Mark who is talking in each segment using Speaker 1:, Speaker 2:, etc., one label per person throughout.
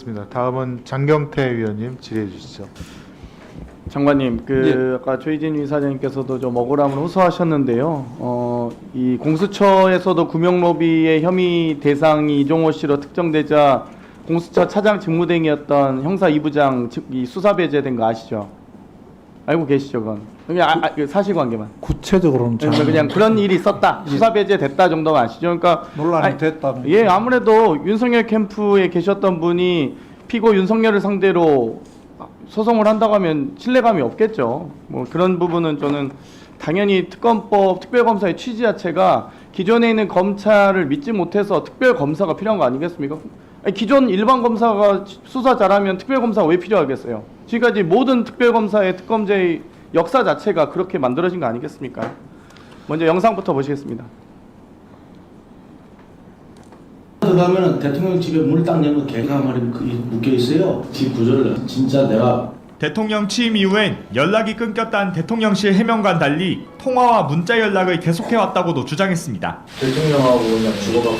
Speaker 1: 알겠습니다. 다음은 장경태 위원님 질의해 주시죠.
Speaker 2: 장관님, 아까 조희진 이사장님께서도 좀 억울함을 호소하셨는데요. 이 공수처에서도 금융로비의 혐의 대상이 이종호 씨로 특정되자 공수처 차장 직무대행이었던 형사 2부장 이 수사 배제된 거 아시죠? 알고 계시죠, 그건? 그냥 사실관계만.
Speaker 1: 구체적으로는
Speaker 2: 그냥 그런 일이 있었다, 수사 배제됐다 정도만 아시죠? 그러니까
Speaker 1: 논란이 됐다는.
Speaker 2: 예, 아무래도 윤석열 캠프에 계셨던 분이 피고 윤석열을 상대로 소송을 한다고 하면 신뢰감이 없겠죠. 뭐 그런 부분은 저는 당연히 특검법 특별검사의 취지 자체가 기존에 있는 검찰을 믿지 못해서 특별검사가 필요한 거 아니겠습니까? 아니, 기존 일반 검사가 수사 잘하면 특별검사가 왜 필요하겠어요? 지금까지 모든 특별검사의 특검제의 역사 자체가 그렇게 만들어진 거 아니겠습니까? 먼저 영상부터 보시겠습니다.
Speaker 3: 들어가면 대통령 집에 문을 딱 열면 개가 한 마리 묶여 있어요. 집 구조를 진짜 내가
Speaker 4: 대통령 취임 이후엔 연락이 끊겼다는 대통령실 해명과는 달리 통화와 문자 연락을 계속해왔다고도 주장했습니다.
Speaker 3: 대통령하고 그냥 주고받고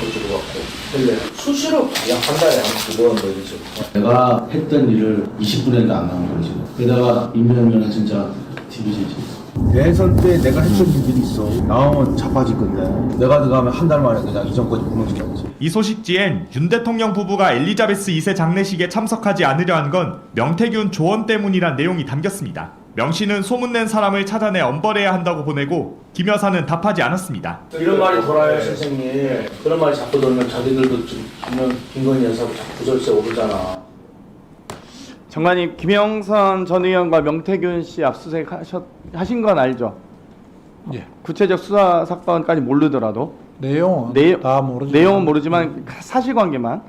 Speaker 3: 할래. 수시로 그냥 한 달에 한 2번 거리죠. 내가 했던 일을 20분에도 안 나온 거지. 게다가 임명면은 진짜 TV지.
Speaker 5: 대선 때 내가 했던 일들이 있어. 나오면 자빠질 건데. 내가 들어가면 한 달 만에 그냥 이 정권이 무너지겠지.
Speaker 4: 이 소식지엔 윤 대통령 부부가 엘리자베스 2세 장례식에 참석하지 않으려 한 건 명태균 조언 때문이란 내용이 담겼습니다. 명 씨는 소문낸 사람을 찾아내 엄벌해야 한다고 보내고 김 여사는 답하지 않았습니다.
Speaker 3: 이런 말이 돌아요, 선생님. 그런 말이 자꾸 돌면 자기들도 김건희 여사도 자꾸 부절세 오르잖아.
Speaker 2: 장관님, 김영선 전 의원과 명태균 씨 압수수색 하신 건 알죠?
Speaker 1: 예.
Speaker 2: 구체적 수사 사건까지 모르더라도
Speaker 1: 내용은 다 모르지만.
Speaker 2: 내용은 모르지만 사실관계만.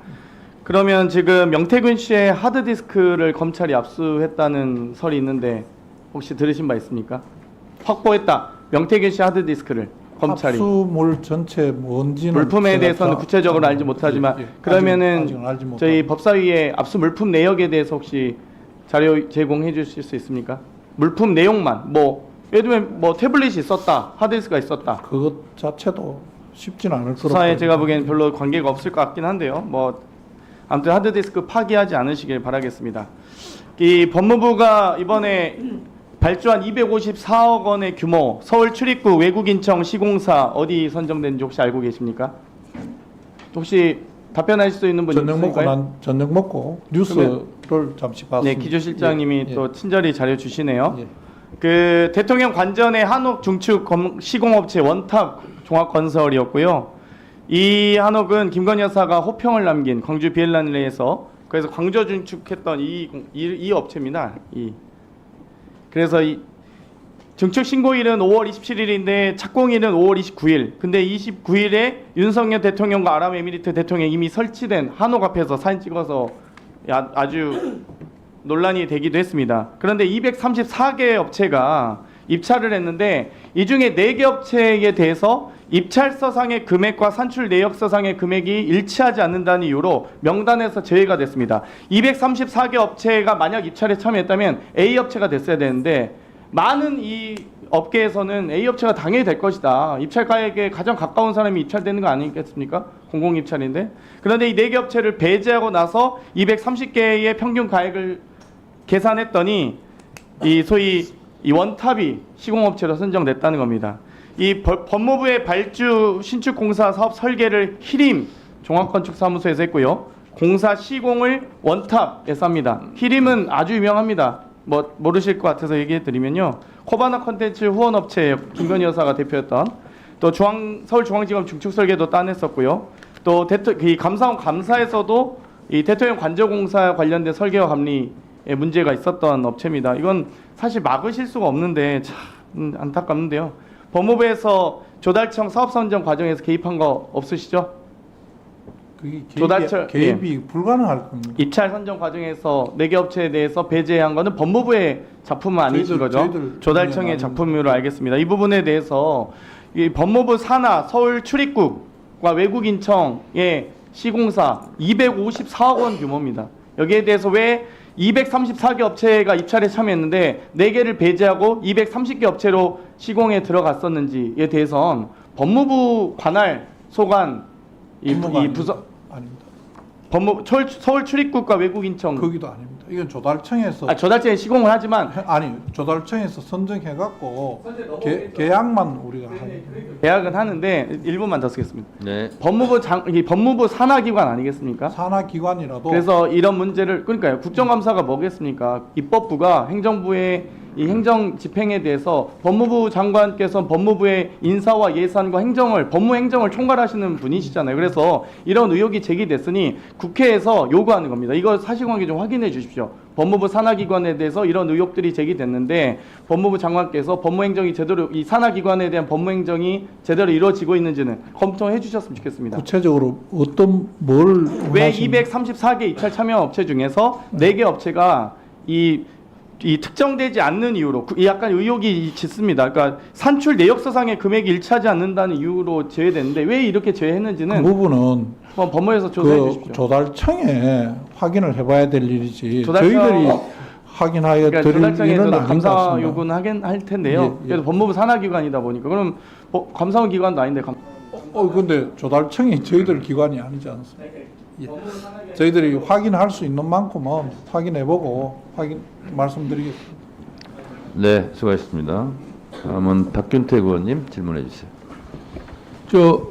Speaker 2: 그러면 지금 명태균 씨의 하드디스크를 검찰이 압수했다는 설이 있는데 혹시 들으신 바 있습니까? 확보했다. 명태균 씨 하드디스크를 검찰이.
Speaker 1: 압수물 전체 뭔지는
Speaker 2: 물품에 대해서는 구체적으로 알지 못하지만 그러면은
Speaker 1: 아직은 알지 못하고.
Speaker 2: 저희 법사위에 압수 물품 내역에 대해서 혹시 자료 제공해 주실 수 있습니까? 물품 내용만 뭐 예를 들면 뭐 태블릿이 있었다, 하드디스크가 있었다.
Speaker 1: 그것 자체도 쉽지는 않을 거라고.
Speaker 2: 수사에 제가 보기엔 별로 관계가 없을 것 같긴 한데요. 뭐 아무튼 하드디스크 파기하지 않으시길 바라겠습니다. 이 법무부가 이번에 발주한 254억 원의 규모 서울 출입구 외국인청 시공사 어디 선정된지 혹시 알고 계십니까? 혹시 답변하실 수 있는 분이 있을까요?
Speaker 1: 저녁 먹고 뉴스를 잠시 봤습니다.
Speaker 2: 네, 기조실장님이
Speaker 1: 예,
Speaker 2: 또 친절히 자료 주시네요.
Speaker 1: 예.
Speaker 2: 그 대통령 관전의 한옥 중축 시공업체 원탑 종합건설이었고요. 이 한옥은 김건희 여사가 호평을 남긴 광주 비엘란레에서 그래서 광주 중축했던 이 업체입니다. 그래서 이 증축 신고일은 5월 27일인데 착공일은 5월 29일. 근데 29일에 윤석열 대통령과 아랍에미리트 대통령이 이미 설치된 한옥 앞에서 사진 찍어서 아주 논란이 되기도 했습니다. 그런데 234개 업체가 입찰을 했는데 이 중에 4개 업체에 대해서 입찰서상의 금액과 산출 내역서상의 금액이 일치하지 않는다는 이유로 명단에서 제외가 됐습니다. 234개 업체가 만약 입찰에 참여했다면 A 업체가 됐어야 되는데 많은 이 업계에서는 A 업체가 당연히 될 것이다. 입찰가액에 가장 가까운 사람이 입찰되는 거 아니겠습니까? 공공입찰인데. 그런데 이 4개 업체를 배제하고 나서 230개의 평균 가액을 계산했더니 이 소위 이 원탑이 시공업체로 선정됐다는 겁니다. 이 법무부의 발주 신축공사 사업 설계를 히림 종합건축사무소에서 했고요. 공사 시공을 원탑에서 합니다. 히림은 아주 유명합니다. 뭐 모르실 것 같아서 얘기해 드리면요. 코바나 컨텐츠 후원업체 김건희 여사가 대표였던 또 서울중앙지검 중축설계도 따냈었고요. 또 이 감사원 감사에서도 이 대통령 관저공사 관련된 설계와 감리에 문제가 있었던 업체입니다. 이건 사실 막으실 수가 없는데 참 안타깝는데요. 법무부에서 조달청 사업 선정 과정에서 개입한 거 없으시죠?
Speaker 1: 그게
Speaker 2: 조달처-
Speaker 1: 개입이 불가능할 겁니다.
Speaker 2: 입찰 선정 과정에서 4개 업체에 대해서 배제한 거는 법무부의 작품은 아니신 거죠.
Speaker 1: 저희들
Speaker 2: 조달청의 작품으로 알겠습니다. 이 부분에 대해서 이 법무부 산하 서울 출입국과 외국인청의 시공사 254억 원 규모입니다. 여기에 대해서 왜 234개 업체가 입찰에 참여했는데 4개를 배제하고 230개 업체로 시공에 들어갔었는지에 대해서는 법무부 관할 소관 이 부서
Speaker 1: 아닙니다.
Speaker 2: 서울 출입국과 외국인청
Speaker 1: 거기도 아닙니다. 이건 조달청에서
Speaker 2: 조달청에 시공을 하지만
Speaker 1: 아니 조달청에서 선정해갖고 계약만 우리가 하는.
Speaker 2: 계약은 하는데 1분만 더 쓰겠습니다.
Speaker 6: 네.
Speaker 2: 이게 법무부 산하기관 아니겠습니까?
Speaker 1: 산하기관이라도
Speaker 2: 그래서 이런 문제를 그러니까요. 국정감사가 뭐겠습니까? 입법부가 행정부의 이 행정 집행에 대해서 법무부 장관께서 법무부의 인사와 예산과 법무 행정을 총괄하시는 분이시잖아요. 그래서 이런 의혹이 제기됐으니 국회에서 요구하는 겁니다. 이거 사실관계 좀 확인해 주십시오. 법무부 산하기관에 대해서 이런 의혹들이 제기됐는데 법무부 장관께서 법무행정이 제대로 이 산하기관에 대한 법무행정이 제대로 이루어지고 있는지는 검토해 주셨으면 좋겠습니다.
Speaker 1: 구체적으로 어떤 뭘
Speaker 2: 왜
Speaker 1: 원하시는-
Speaker 2: 234개 입찰 참여 업체 중에서 4개 업체가 이 특정되지 않는 이유로 약간 의혹이 짙습니다. 그러니까 산출 내역서상의 금액이 일치하지 않는다는 이유로 제외됐는데 왜 이렇게
Speaker 1: 그
Speaker 2: 제외했는지는
Speaker 1: 부분은
Speaker 2: 법무에서 조사해
Speaker 1: 그
Speaker 2: 주십시오.
Speaker 1: 조달청에 확인을 해봐야 될 일이지
Speaker 2: 조달청-
Speaker 1: 저희들이 확인하여
Speaker 2: 그러니까
Speaker 1: 드릴 일은
Speaker 2: 조달청에서도
Speaker 1: 아닌 것
Speaker 2: 감사
Speaker 1: 같습니다.
Speaker 2: 요구는 하긴 할 텐데요.
Speaker 1: 예, 예.
Speaker 2: 그래도 법무부 산하기관이다 보니까 그럼 감사원 기관도 아닌데
Speaker 1: 근데 조달청이 저희들 기관이 아니지 않습니까? 예. 저희들이 확인할 수 있는 만큼은 확인해보고 말씀드리겠습니다.
Speaker 6: 네, 수고하셨습니다. 다음은 박균택 의원님 질문해 주세요.
Speaker 7: 저